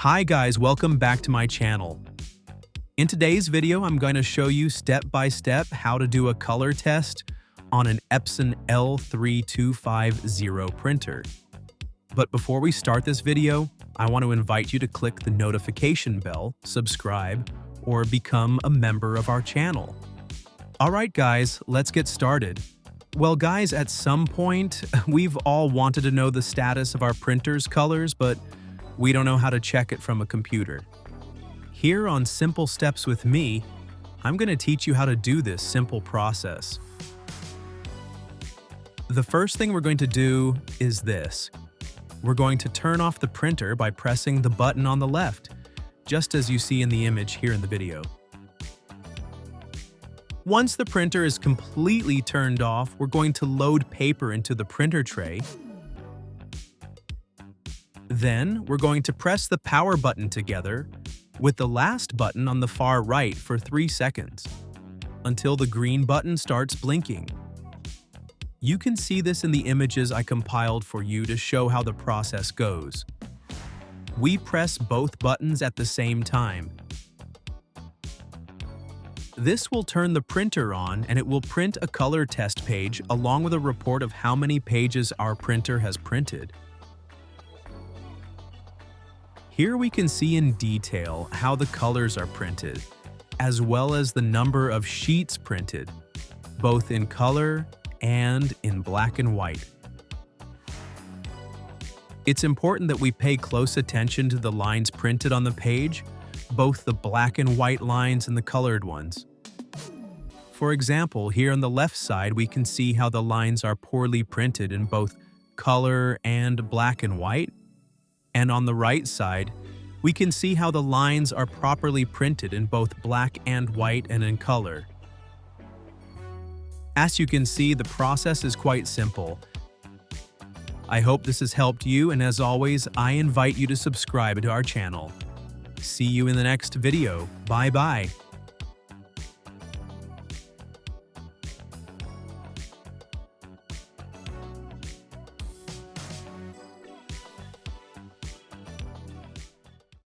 Hi guys, welcome back to my channel. In today's video, I'm going to show you step by step how to do a color test on an Epson L3250 printer. But before we start this video, I want to invite you to click the notification bell, subscribe, or become a member of our channel. Alright guys, let's get started. Well guys, at some point, we've all wanted to know the status of our printer's colors, but we don't know how to check it from a computer. Here on Simple Steps with Me, I'm going to teach you how to do this simple process. The first thing we're going to do is this. We're going to turn off the printer by pressing the button on the left, just as you see in the image here in the video. Once the printer is completely turned off, we're going to load paper into the printer tray. Then, we're going to press the power button together with the last button on the far right for 3 seconds, until the green button starts blinking. You can see this in the images I compiled for you to show how the process goes. We press both buttons at the same time. This will turn the printer on and it will print a color test page along with a report of how many pages our printer has printed. Here we can see in detail how the colors are printed, as well as the number of sheets printed, both in color and in black and white. It's important that we pay close attention to the lines printed on the page, both the black and white lines and the colored ones. For example, here on the left side we can see how the lines are poorly printed in both color and black and white. And on the right side, we can see how the lines are properly printed in both black and white and in color. As you can see, the process is quite simple. I hope this has helped you, and as always, I invite you to subscribe to our channel. See you in the next video. Bye-bye.